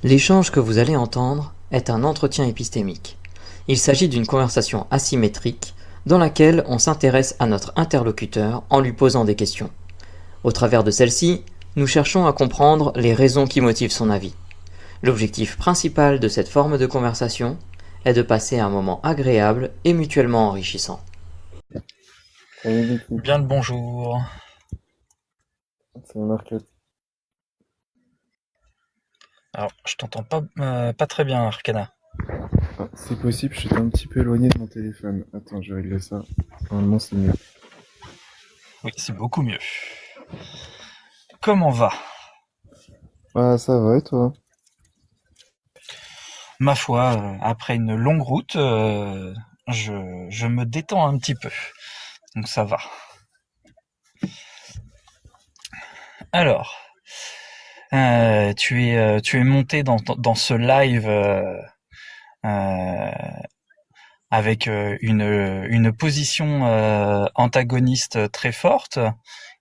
L'échange que vous allez entendre est un entretien épistémique. Il s'agit d'une conversation asymétrique dans laquelle on s'intéresse à notre interlocuteur en lui posant des questions. Au travers de celle-ci, nous cherchons à comprendre les raisons qui motivent son avis. L'objectif principal de cette forme de conversation est de passer un moment agréable et mutuellement enrichissant. Salut Vicky, Bien le bonjour. c'est Marquette. Alors, je t'entends pas très bien, Arcana. Ah, c'est possible, je suis un petit peu éloigné de mon téléphone. Attends, je vais régler ça. Normalement, c'est mieux. Oui, c'est beaucoup mieux. Comment va? Ah, ça va et toi? Ma foi, après une longue route, je me détends un petit peu. Donc ça va. Alors, tu es monté dans ce live euh, avec une position antagoniste très forte.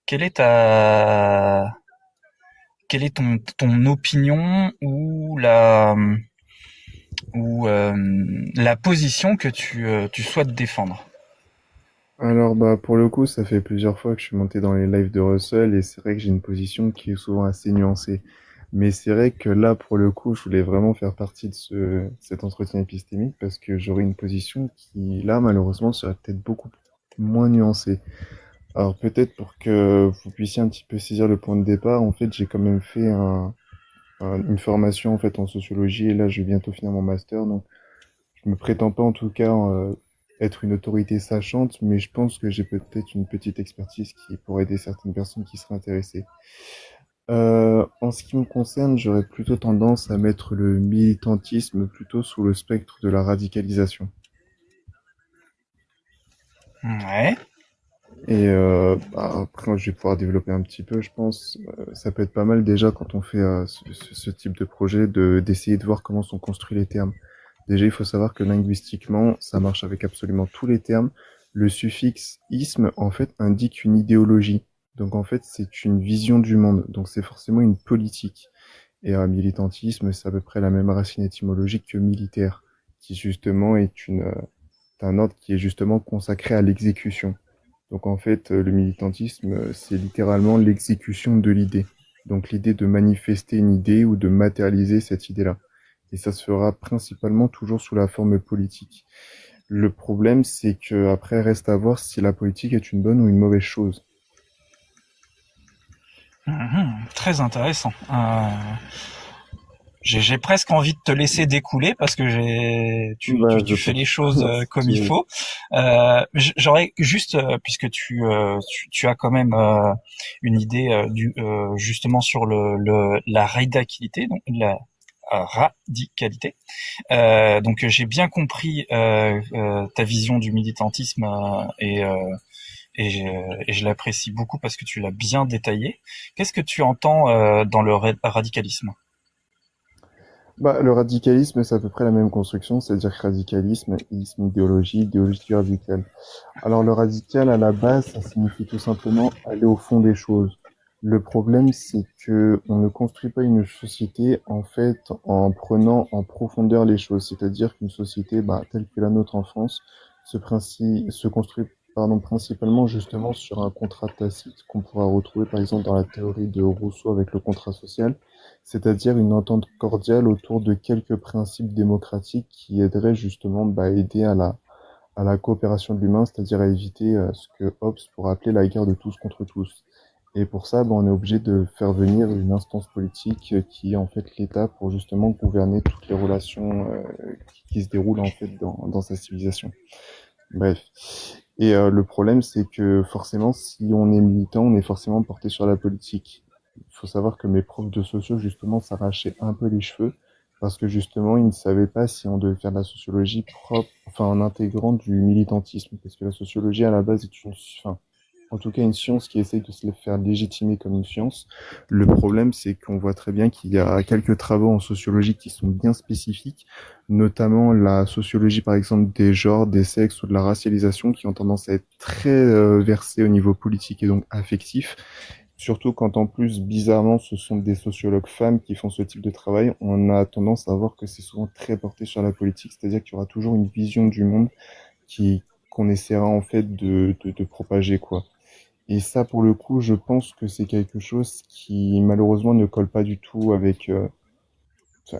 Quelle est ta quelle est ton opinion ou la position que tu souhaites défendre? Alors, bah, pour le coup, ça fait plusieurs fois que je suis monté dans les lives de Russell et c'est vrai que j'ai une position qui est souvent assez nuancée. Mais c'est vrai que là, pour le coup, je voulais vraiment faire partie de cet entretien épistémique parce que j'aurais une position qui, là, malheureusement, serait peut-être beaucoup moins nuancée. Alors peut-être pour que vous puissiez un petit peu saisir le point de départ, en fait, j'ai quand même fait une formation en fait en sociologie et là, je vais bientôt finir mon master, donc je me prétends pas en tout cas être une autorité sachante, mais je pense que j'ai peut-être une petite expertise qui pourrait aider certaines personnes qui seraient intéressées. En ce qui me concerne, j'aurais plutôt tendance à mettre le militantisme plutôt sous le spectre de la radicalisation. Ouais. Et bah, après, je vais pouvoir développer un petit peu, je pense. Ça peut être pas mal déjà quand on fait ce type de projet d'essayer de voir comment sont construits les termes. Déjà, il faut savoir que linguistiquement, ça marche avec absolument tous les termes. Le suffixe isme, en fait, indique une idéologie. Donc, en fait, c'est une vision du monde. Donc, c'est forcément une politique. Et militantisme, c'est à peu près la même racine étymologique que militaire, qui justement est un ordre qui est justement consacré à l'exécution. Donc en fait, le militantisme, c'est littéralement l'exécution de l'idée. Donc l'idée de manifester une idée ou de matérialiser cette idée-là. Et ça se fera principalement toujours sous la forme politique. Le problème, c'est que après reste à voir si la politique est une bonne ou une mauvaise chose. Très intéressant. J'ai presque envie de te laisser découler parce que Bah, je tu fais pense les choses comme il que faut. J'aurais juste, puisque tu as quand même une idée justement sur la radicalité, donc la radicalité. Donc j'ai bien compris ta vision du militantisme et je l'apprécie beaucoup parce que tu l'as bien détaillé. Qu'est-ce que tu entends dans le radicalisme? bah, le radicalisme, c'est à peu près la même construction, c'est-à-dire radicalisme, isme, idéologie, idéologie radicale. Alors le radical, à la base, ça signifie tout simplement aller au fond des choses. Le problème, c'est que on ne construit pas une société en fait en prenant en profondeur les choses. C'est-à-dire qu'une société, bah, telle que la nôtre en France, se construit principalement justement sur un contrat tacite qu'on pourra retrouver par exemple dans la théorie de Rousseau avec le contrat social, c'est-à-dire une entente cordiale autour de quelques principes démocratiques qui aideraient justement bah, à aider à la coopération de l'humain, c'est-à-dire à éviter ce que Hobbes pourrait appeler la guerre de tous contre tous. Et pour ça, ben, on est obligé de faire venir une instance politique qui est en fait l'État pour justement gouverner toutes les relations qui se déroulent en fait dans sa civilisation. Bref. Et le problème, c'est que forcément, si on est militant, on est forcément porté sur la politique. Il faut savoir que mes profs de sociaux, justement, s'arrachaient un peu les cheveux parce que justement, ils ne savaient pas si on devait faire de la sociologie propre, enfin, en intégrant du militantisme, parce que la sociologie, à la base, est enfin, en tout cas, une science qui essaye de se faire légitimer comme une science. Le problème, c'est qu'on voit très bien qu'il y a quelques travaux en sociologie qui sont bien spécifiques, notamment la sociologie, par exemple, des genres, des sexes ou de la racialisation, qui ont tendance à être très versées au niveau politique et donc affectif. Surtout quand en plus, bizarrement, ce sont des sociologues femmes qui font ce type de travail, on a tendance à voir que c'est souvent très porté sur la politique, c'est-à-dire qu'il y aura toujours une vision du monde qui qu'on essaiera en fait de propager quoi. Et ça, pour le coup, je pense que c'est quelque chose qui malheureusement ne colle pas du tout avec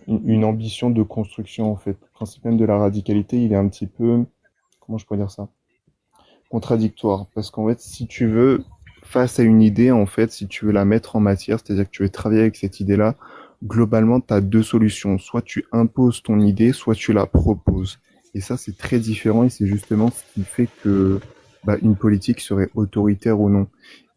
une ambition de construction en fait. Le principe même de la radicalité, il est un petit peu, comment je pourrais dire ça, contradictoire. Parce qu'en fait, si tu veux, face à une idée, en fait, si tu veux la mettre en matière, c'est-à-dire que tu veux travailler avec cette idée-là, globalement, tu as deux solutions. Soit tu imposes ton idée, soit tu la proposes. Et ça, c'est très différent et c'est justement ce qui fait que une politique serait autoritaire ou non.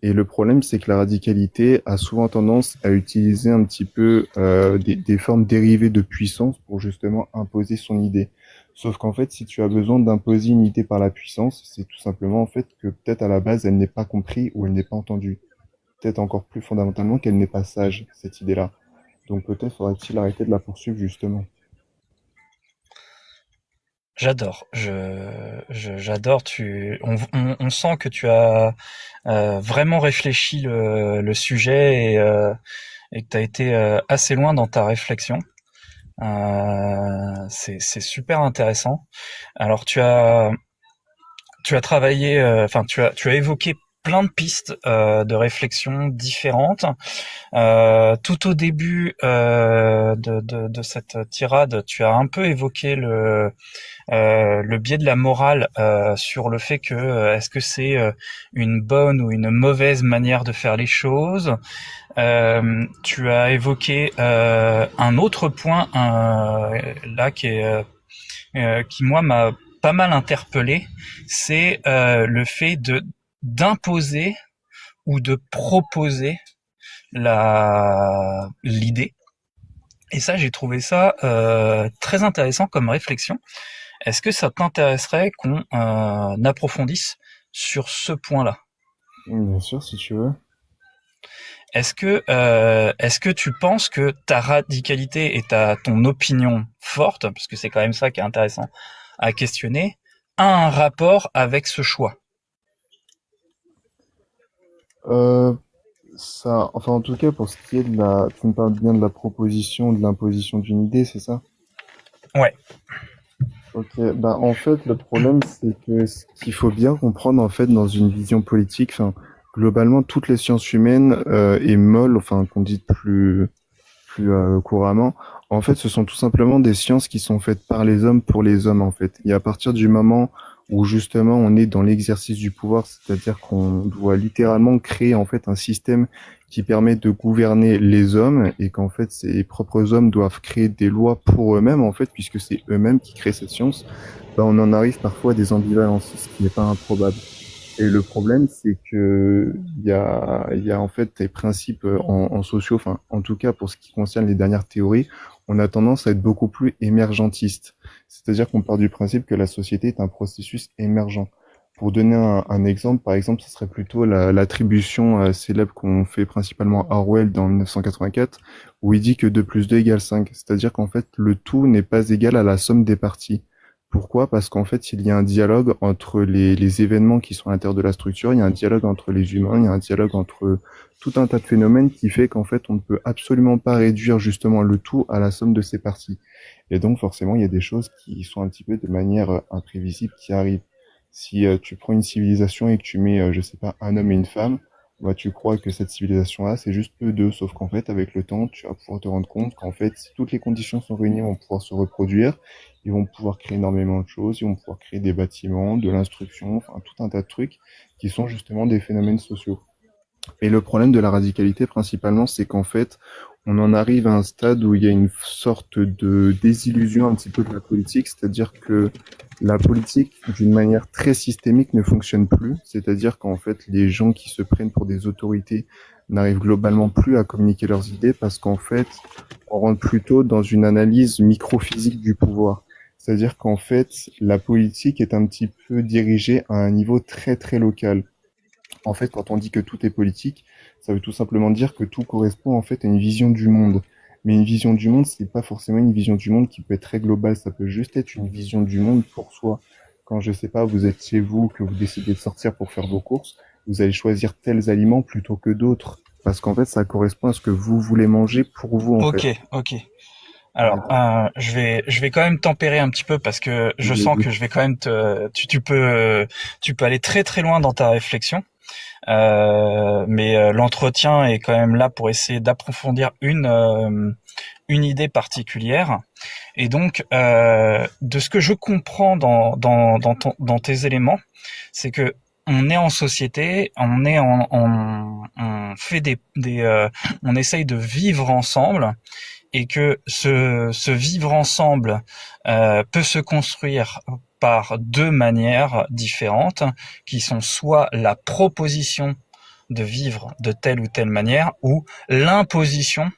Et le problème, c'est que la radicalité a souvent tendance à utiliser un petit peu des formes dérivées de puissance pour justement imposer son idée. Sauf qu'en fait, si tu as besoin d'imposer une idée par la puissance, c'est tout simplement en fait que peut-être à la base, elle n'est pas comprise ou elle n'est pas entendue. Peut-être encore plus fondamentalement qu'elle n'est pas sage, cette idée-là. Donc peut-être faudrait-il arrêter de la poursuivre justement. J'adore. J'adore. On sent que tu as vraiment réfléchi le sujet et que tu as été assez loin dans ta réflexion. C'est super intéressant. Alors tu as travaillé, enfin tu as évoqué plein de pistes de réflexion différentes. Tout au début de cette tirade, tu as un peu évoqué le biais de la morale sur le fait que est-ce que c'est une bonne ou une mauvaise manière de faire les choses. Tu as évoqué un autre point là qui moi m'a pas mal interpellé, c'est le fait de d'imposer ou de proposer l'idée. Et ça, j'ai trouvé ça très intéressant comme réflexion. Est-ce que ça t'intéresserait qu'on approfondisse sur ce point-là? Bien sûr, si tu veux. Est-ce que tu penses que ta radicalité et ton opinion forte, parce que c'est quand même ça qui est intéressant à questionner, a un rapport avec ce choix? Euh, Ça, enfin en tout cas pour ce qui est de la, tu me parles bien de la proposition, de l'imposition d'une idée, c'est ça? Ouais. Ok, en fait le problème c'est que ce qu'il faut bien comprendre en fait dans une vision politique, enfin globalement toutes les sciences humaines et molles, enfin qu'on dit plus couramment, en fait ce sont tout simplement des sciences qui sont faites par les hommes pour les hommes en fait. Et à partir du moment où justement on est dans l'exercice du pouvoir, c'est-à-dire qu'on doit littéralement créer en fait un système qui permet de gouverner les hommes et qu'en fait ces propres hommes doivent créer des lois pour eux-mêmes en fait puisque c'est eux-mêmes qui créent cette science, on en arrive parfois à des ambivalences, ce qui n'est pas improbable. Et le problème, c'est que il y a en fait des principes en sociaux, enfin, en tout cas pour ce qui concerne les dernières théories, on a tendance à être beaucoup plus émergentiste. C'est-à-dire qu'on part du principe que la société est un processus émergent. Pour donner un exemple, par exemple, ce serait plutôt l'attribution célèbre qu'on fait principalement à Orwell dans 1984, où il dit que 2 plus 2 égale 5. C'est-à-dire qu'en fait, le tout n'est pas égal à la somme des parties. Pourquoi? Parce qu'en fait, il y a un dialogue entre les événements qui sont à l'intérieur de la structure, il y a un dialogue entre les humains, il y a un dialogue entre tout un tas de phénomènes qui fait qu'en fait, on ne peut absolument pas réduire justement le tout à la somme de ses parties. Et donc, forcément, il y a des choses qui sont un petit peu de manière imprévisible qui arrivent. Si tu prends une civilisation et que tu mets, je sais pas, un homme et une femme, tu crois que cette civilisation-là, c'est juste eux deux, sauf qu'en fait, avec le temps, tu vas pouvoir te rendre compte qu'en fait, si toutes les conditions sont réunies, ils vont pouvoir se reproduire, ils vont pouvoir créer énormément de choses, ils vont pouvoir créer des bâtiments, de l'instruction, enfin tout un tas de trucs qui sont justement des phénomènes sociaux. Et le problème de la radicalité principalement, c'est qu'en fait, on en arrive à un stade où il y a une sorte de désillusion un petit peu de la politique, c'est-à-dire que la politique, d'une manière très systémique, ne fonctionne plus. C'est-à-dire qu'en fait, les gens qui se prennent pour des autorités n'arrivent globalement plus à communiquer leurs idées parce qu'en fait, on rentre plutôt dans une analyse microphysique du pouvoir. C'est-à-dire qu'en fait, la politique est un petit peu dirigée à un niveau très très local. En fait, quand on dit que tout est politique, ça veut tout simplement dire que tout correspond en fait à une vision du monde. Mais une vision du monde, c'est pas forcément une vision du monde qui peut être très globale. Ça peut juste être une vision du monde pour soi. Quand je sais pas, vous êtes chez vous, que vous décidez de sortir pour faire vos courses, vous allez choisir tels aliments plutôt que d'autres. parce qu'en fait, ça correspond à ce que vous voulez manger pour vous, en fait. Ok, ok. Alors, je vais quand même tempérer un petit peu parce que je sens que je vais quand même tu peux aller très très loin dans ta réflexion. Mais l'entretien est quand même là pour essayer d'approfondir une idée particulière. Et donc, de ce que je comprends dans tes éléments, c'est que on est en société, on fait on essaye de vivre ensemble et que ce vivre ensemble peut se construire par deux manières différentes, qui sont soit la proposition de vivre de telle ou telle manière, ou l'imposition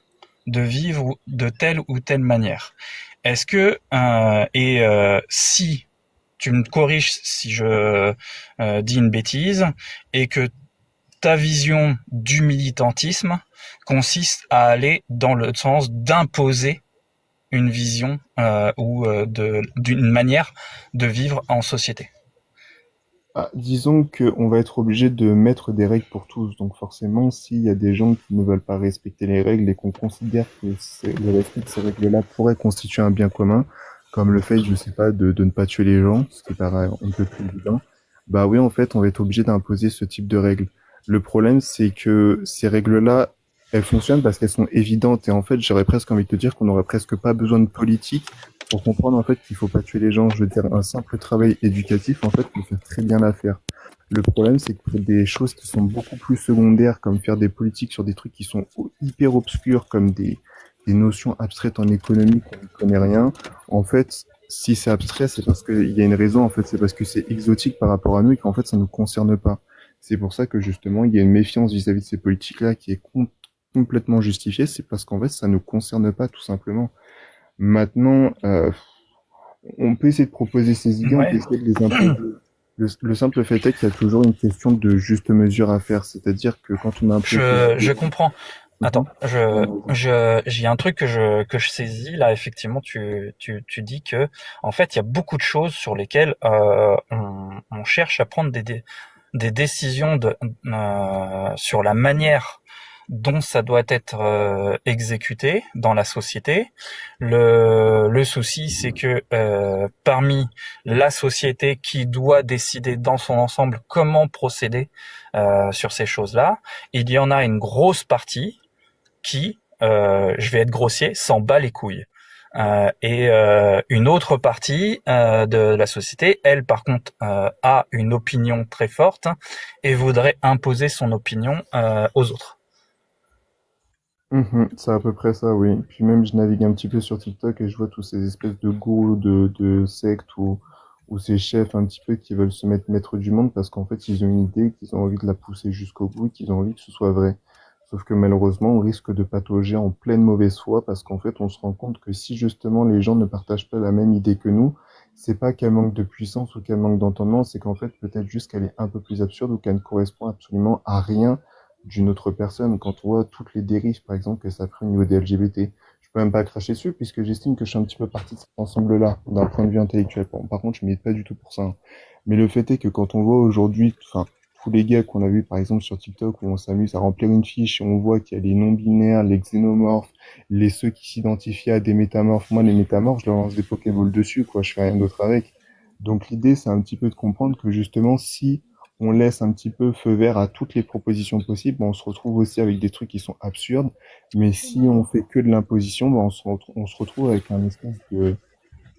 de vivre de telle ou telle manière. Est-ce que si tu me corriges si je dis une bêtise, et que ta vision du militantisme consiste à aller dans le sens d'imposer une vision d'une manière de vivre en société. Disons qu'on va être obligé de mettre des règles pour tous. Donc forcément, s'il y a des gens qui ne veulent pas respecter les règles et qu'on considère que le respect de ces règles-là pourrait constituer un bien commun, comme le fait, je sais pas, de ne pas tuer les gens, ce qui paraît un peu plus évident, bah oui, en fait, on va être obligé d'imposer ce type de règles. Le problème, c'est que ces règles-là, elles fonctionnent parce qu'elles sont évidentes. Et en fait, j'aurais presque envie de te dire qu'on n'aurait presque pas besoin de politique pour comprendre en fait qu'il faut pas tuer les gens. Je veux dire, un simple travail éducatif en fait peut faire très bien l'affaire. Le problème, c'est que pour des choses qui sont beaucoup plus secondaires, comme faire des politiques sur des trucs qui sont hyper obscurs, comme des notions abstraites en économie qu'on ne connaît rien, en fait, si c'est abstrait, c'est parce qu'il y a une raison, en fait, c'est parce que c'est exotique par rapport à nous et qu'en fait, ça ne nous concerne pas. C'est pour ça que justement, il y a une méfiance vis-à-vis de ces politiques-là qui est complètement justifiée, c'est parce qu'en fait, ça ne nous concerne pas, tout simplement. Maintenant, on peut essayer de proposer ces idées, on peut Ouais. essayer de les imposer. Le simple fait est qu'il y a toujours une question de juste mesure à faire, c'est-à-dire que quand on impose ces Je idées, comprends. Attends, vas-y. j'ai un truc que je saisis là. Effectivement, tu dis que en fait, il y a beaucoup de choses sur lesquelles on cherche à prendre des décisions sur la manière dont ça doit être exécuté dans la société. Le souci, c'est que parmi la société qui doit décider dans son ensemble comment procéder sur ces choses-là, il y en a une grosse partie qui, je vais être grossier, s'en bat les couilles. Et une autre partie de la société, elle, par contre, a une opinion très forte et voudrait imposer son opinion aux autres. C'est à peu près ça, oui. Puis même, je navigue un petit peu sur TikTok et je vois tous ces espèces de gourous de sectes ou ces chefs un petit peu qui veulent se mettre maître du monde parce qu'en fait, ils ont une idée, qu'ils ont envie de la pousser jusqu'au bout, qu'ils ont envie que ce soit vrai. Sauf que malheureusement, on risque de patauger en pleine mauvaise foi parce qu'en fait, on se rend compte que si justement les gens ne partagent pas la même idée que nous, c'est pas qu'elle manque de puissance ou qu'elle manque d'entendement, c'est qu'en fait, peut-être juste qu'elle est un peu plus absurde ou qu'elle ne correspond absolument à rien d'une autre personne. Quand on voit toutes les dérives, par exemple, que ça prend au niveau des LGBT, je peux même pas cracher dessus puisque j'estime que je suis un petit peu partie de cet ensemble-là, d'un point de vue intellectuel. Bon, par contre, je milite pas du tout pour ça, hein. Mais le fait est que quand on voit aujourd'hui, enfin, tous les gars qu'on a vus, par exemple, sur TikTok, où on s'amuse à remplir une fiche et on voit qu'il y a les non-binaires, les xénomorphes, ceux qui s'identifient à des métamorphes. Moi, les métamorphes, je leur lance des Pokéballs dessus, quoi. Je fais rien d'autre avec. Donc, l'idée, c'est un petit peu de comprendre que justement, si on laisse un petit peu feu vert à toutes les propositions possibles, on se retrouve aussi avec des trucs qui sont absurdes. Mais si on fait que de l'imposition, on se retrouve avec un espèce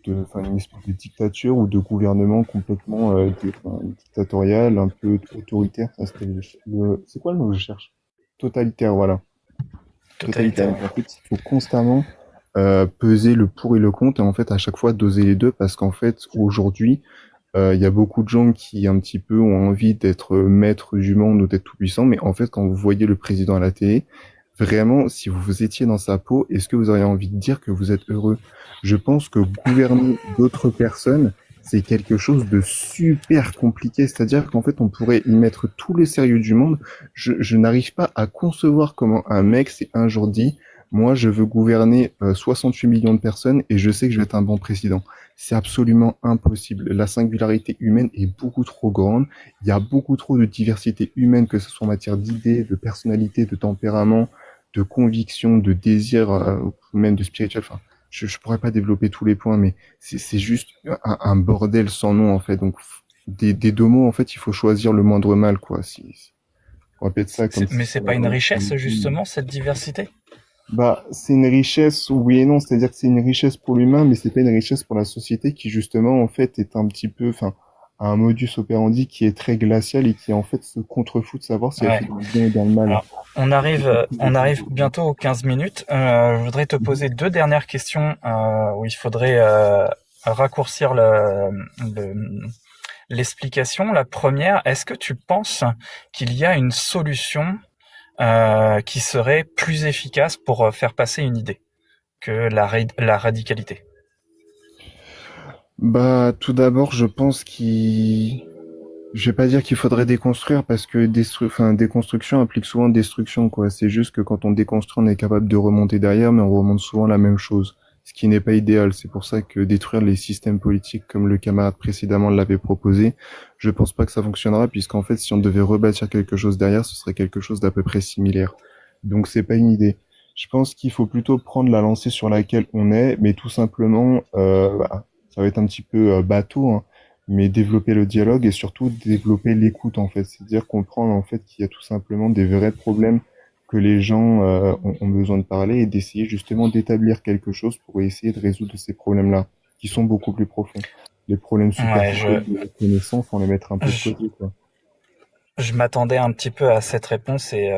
enfin, une espèce de dictature ou de gouvernement complètement dictatorial, un peu autoritaire. Enfin, c'est quoi le mot que je cherche? Totalitaire, voilà. Totalitaire. Totalitaire. En fait, il faut constamment peser le pour et le contre et en fait à chaque fois doser les deux parce qu'en fait aujourd'hui il y a beaucoup de gens qui un petit peu ont envie d'être maître du monde ou d'être tout puissant, mais en fait quand vous voyez le président à la télé, vraiment si vous étiez dans sa peau, est-ce que vous auriez envie de dire que vous êtes heureux? Je pense que gouverner d'autres personnes, c'est quelque chose de super compliqué, c'est-à-dire qu'en fait on pourrait y mettre tout le sérieux du monde. Je n'arrive pas à concevoir comment un mec s'est un jour dit, Moi, je veux gouverner 68 millions de personnes et je sais que je vais être un bon président. C'est absolument impossible. La singularité humaine est beaucoup trop grande. Il y a beaucoup trop de diversité humaine, que ce soit en matière d'idées, de personnalité, de tempérament, de conviction, de désir, même de spirituel. Enfin, je pourrais pas développer tous les points, mais c'est juste un bordel sans nom, en fait. Donc, des deux mots, en fait, il faut choisir le moindre mal, quoi. On répète ça comme si Mais ça c'est pas une avait- richesse, justement, cette diversité? Bah, c'est une richesse, oui et non. C'est-à-dire que c'est une richesse pour l'humain, mais c'est pas une richesse pour la société qui, justement, en fait, est un petit peu, enfin, a un modus operandi qui est très glacial et qui, en fait, se contrefout de savoir si elle fait Ouais. dans le bien ou dans le mal. Alors, on arrive bientôt aux 15 minutes. Je voudrais te poser deux dernières questions où il faudrait raccourcir l'explication. La première, est-ce que tu penses qu'il y a une solution qui serait plus efficace pour faire passer une idée que la radicalité? Bah, tout d'abord, je pense je vais pas dire qu'il faudrait déconstruire parce que déconstruction implique souvent destruction, quoi. C'est juste que quand on déconstruit, on est capable de remonter derrière, mais on remonte souvent la même chose. Ce qui n'est pas idéal. C'est pour ça que détruire les systèmes politiques comme le camarade précédemment l'avait proposé, je pense pas que ça fonctionnera puisqu'en fait, si on devait rebâtir quelque chose derrière, ce serait quelque chose d'à peu près similaire. Donc c'est pas une idée. Je pense qu'il faut plutôt prendre la lancée sur laquelle on est, mais tout simplement, ça va être un petit peu bateau, hein, mais développer le dialogue et surtout développer l'écoute en fait, c'est-à-dire comprendre en fait qu'il y a tout simplement des vrais problèmes que les gens ont besoin de parler et d'essayer justement d'établir quelque chose pour essayer de résoudre ces problèmes-là, qui sont beaucoup plus profonds. Les problèmes Ouais, superficiels de la connaissance, on les mettre un peu de je, côté, quoi. je m'attendais un petit peu à cette réponse et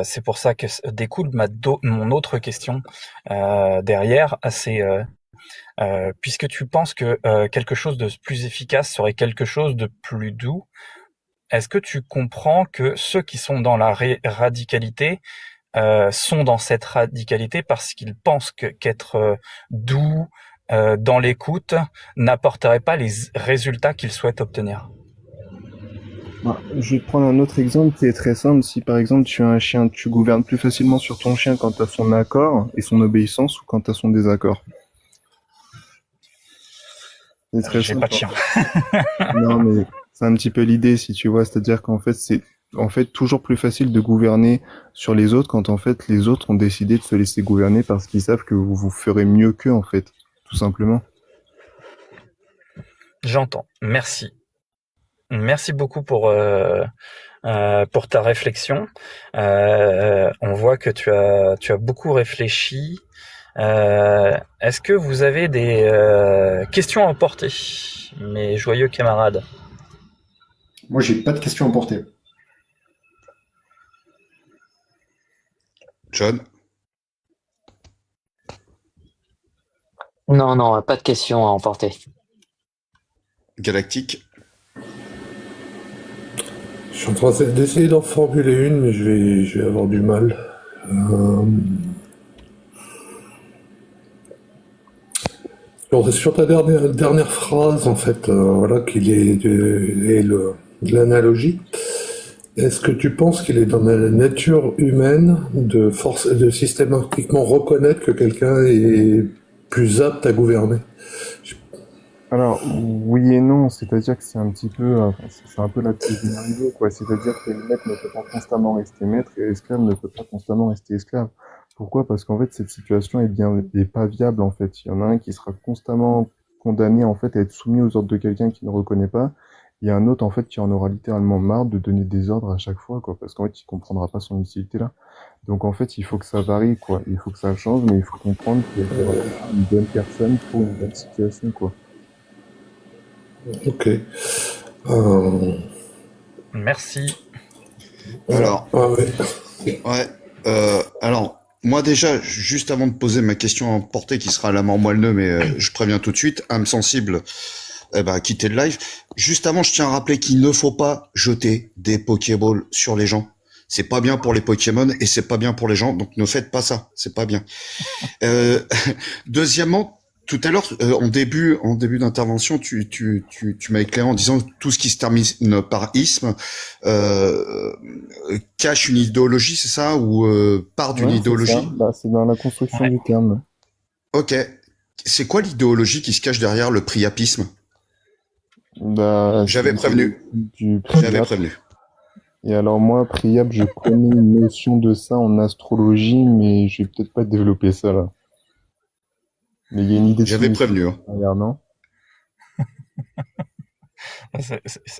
c'est pour ça que découle mon autre question derrière. Puisque tu penses que quelque chose de plus efficace serait quelque chose de plus doux, est-ce que tu comprends que ceux qui sont dans la radicalité sont dans cette radicalité parce qu'ils pensent qu'être doux dans l'écoute n'apporterait pas les résultats qu'ils souhaitent obtenir? Je vais te prendre un autre exemple qui est très simple. Si par exemple tu as un chien, tu gouvernes plus facilement sur ton chien quand tu as son accord et son obéissance ou quand tu as son désaccord. C'est très J'ai pas de simple. chien. Non, mais c'est un petit peu l'idée, si tu vois. C'est-à-dire qu'en fait, c'est en fait toujours plus facile de gouverner sur les autres quand en fait les autres ont décidé de se laisser gouverner parce qu'ils savent que vous ferez mieux qu'eux, en fait. Tout simplement. J'entends. Merci. Merci beaucoup pour ta réflexion. On voit que tu as beaucoup réfléchi. Est-ce que vous avez des questions à emporter, mes joyeux camarades? Moi, j'ai pas de questions à emporter. John, Non, non, pas de questions à emporter. Galactique, Je suis en train d'essayer d'en formuler une, mais je vais avoir du mal. Euh, sur ta dernière phrase, en fait, voilà, qu'il est de l'analogie. Est-ce que tu penses qu'il est dans la nature humaine de systématiquement reconnaître que quelqu'un est plus apte à gouverner? Alors, oui et non, c'est-à-dire que c'est un petit peu, c'est un peu la crise du niveau, quoi. C'est-à-dire que le maître ne peut pas constamment rester maître et l'esclave ne peut pas constamment rester esclave. Pourquoi? Parce qu'en fait, cette situation est pas viable, en fait. Il y en a un qui sera constamment condamné, en fait, à être soumis aux ordres de quelqu'un qui ne reconnaît pas. Il y a un autre, en fait, qui en aura littéralement marre de donner des ordres à chaque fois, quoi. Parce qu'en fait, il comprendra pas son utilité là. Donc, en fait, il faut que ça varie, quoi. Il faut que ça change, mais il faut comprendre qu'il y a une bonne personne pour une bonne situation, quoi. Ok. Euh, Merci. alors, ah ouais. ouais, alors, moi déjà, juste avant de poser ma question à emporter, qui sera la mort moelleux, mais je préviens tout de suite, âme sensible, quitter le live. Juste avant, je tiens à rappeler qu'il ne faut pas jeter des Pokéballs sur les gens. C'est pas bien pour les Pokémon et c'est pas bien pour les gens, donc ne faites pas ça, c'est pas bien. Deuxièmement, tout à l'heure, en début d'intervention, tu m'as éclairé en disant que tout ce qui se termine par isme cache une idéologie, c'est ça, ou part d'une Ouais, c'est ça. idéologie? Bah, c'est dans la construction Ouais. du terme. Ok. C'est quoi l'idéologie qui se cache derrière le priapisme? Bah, J'avais c'est prévenu. du J'avais priap. prévenu. Et alors moi, priap, je connais une notion de ça en astrologie, mais je vais peut-être pas développer ça là. Mais il y a une idée de J'avais signification prévenu. Hein. derrière, non?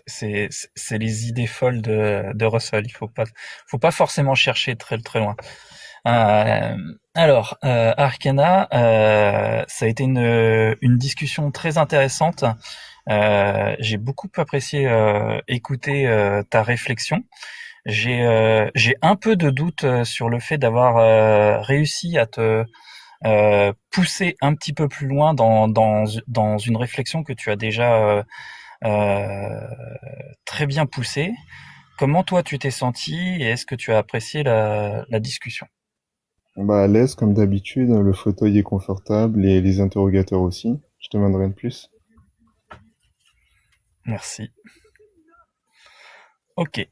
C'est les idées folles de Russell. Faut pas forcément chercher très très loin. Alors, Arcana, ça a été une discussion très intéressante. J'ai beaucoup apprécié écouter ta réflexion. J'ai un peu de doute sur le fait d'avoir réussi à te pousser un petit peu plus loin dans une réflexion que tu as déjà très bien poussée. Comment toi tu t'es senti et est-ce que tu as apprécié la discussion? Bah, à l'aise, comme d'habitude, le fauteuil est confortable et les interrogateurs aussi. Je te demanderai de plus. Merci. Ok.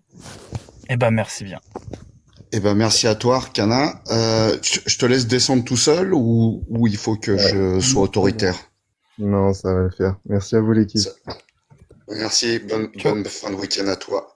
Eh ben merci bien. Eh ben, merci à toi, Arcana. Je te laisse descendre tout seul ou il faut que je sois autoritaire? Non, ça va le faire. Merci à vous l'équipe. Merci, bonne fin de week-end à toi.